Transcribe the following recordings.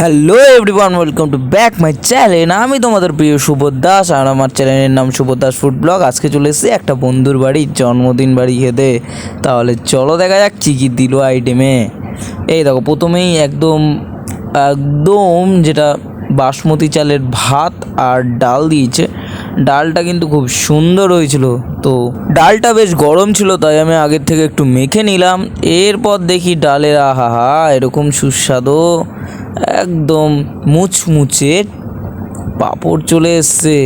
Hello everyone, welcome to back my channel. আমি তোমাদের প্রিয় সুবোধ দাস, আর আমার চ্যানেলের নাম সুবোধ দাস ফুড ব্লগ। আজকে চলে এসেছি একটা বন্ধুর বাড়ি, জন্মদিন বাড়ি খেতে। তাহলে চলো দেখা যাক কী কী দিল আইটেমে। এই দেখো, প্রথমেই একদম একদম যেটা বাসমতি চালের ভাত আর ডাল দিয়েছে। ডালটা কিন্তু খুব সুন্দর হয়েছিল। তো ডালটা বেশ গরম ছিল, তাই আমি আগের থেকে একটু মেখে নিলাম। এরপর দেখি ডালের আহা এরকম সুস্বাদু একদম মুচমুচে পাঁপড় চলে এসছে,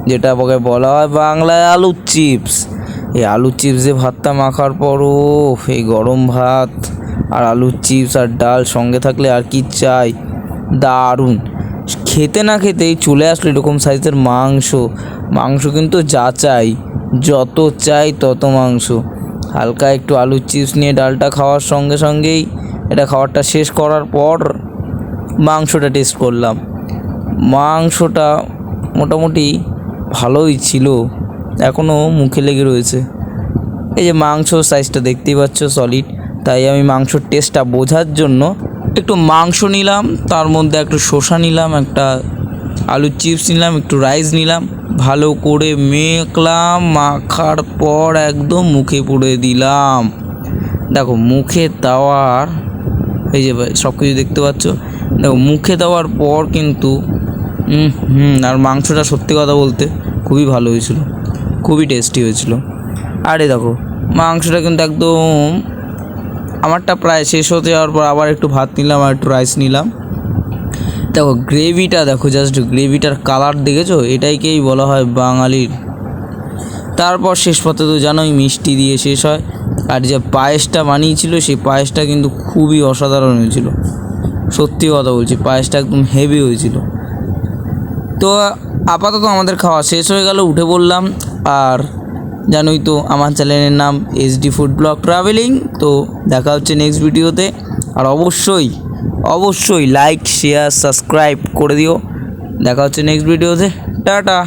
যেটা আমাকে বলা হয় বাংলায় আলুর চিপস। এই আলুর চিপসে ভাতটা মাখার পরও এই গরম ভাত আর আলুর চিপস আর ডাল সঙ্গে থাকলে আর কি চাই, দারুণ। খেতে না খেতেই চলে আসলো এরকম সাইজের মাংস কিন্তু যা চাই, যত চাই তত মাংস। হালকা একটু আলুর চিপস নিয়ে ডালটা খাওয়ার সঙ্গে সঙ্গেই এটা খাবারটা শেষ করার পর মাংসটা টেস্ট করলাম। মাংসটা মোটামুটি ভালোই ছিল, এখনও মুখে লেগে রয়েছে। এই যে মাংস সাইজটা দেখতেই পাচ্ছ, সলিড। তাই আমি মাংসর টেস্টটা বোঝার জন্য একটু মাংস নিলাম, তার মধ্যে একটু শসা নিলাম, একটা আলুর চিপস নিলাম, একটু রাইস নিলাম, ভালো করে মেখলাম। মাখার পর একদম মুখে পুড়ে দিলাম। দেখো মুখে দেওয়ার, এই যে সব কিছু দেখতে পাচ্ছ, দেখো মুখে দেওয়ার পর কিন্তু আর মাংসটা সত্যি কথা বলতে খুবই ভালো হয়েছিল, খুবই টেস্টি হয়েছিল। আরে দেখো মাংসটা কিন্তু একদম আমারটা প্রায় শেষ হতে যাওয়ার পর আবার একটু ভাত নিলাম আর একটু রাইস নিলাম। দেখো গ্রেভিটা দেখো, জাস্ট গ্রেভিটার কালার দেখেছো, এটাইকেই বলা হয় বাঙালির। তারপর শেষ পথে তো জানোই মিষ্টি দিয়ে শেষ হয়। আর যে পায়েসটা বানিয়েছিল সেই পায়েসটা কিন্তু খুবই অসাধারণ হয়েছিল, সত্যি কথা বলছি, পায়েসটা একদম হেভি হয়েছিল। তো আপাতত আমাদের খাওয়া শেষ হয়ে গেল, উঠে পড়লাম। আর জানোই তো আমার চ্যানেলের নাম SD ফুড ব্লগ ট্রাভেলিং। তো দেখা হচ্ছে নেক্সট ভিডিওতে। আর অবশ্যই লাইক শেয়ার সাবস্ক্রাইব করে দিও। দেখা হচ্ছে নেক্সট ভিডিওতে। টাটা।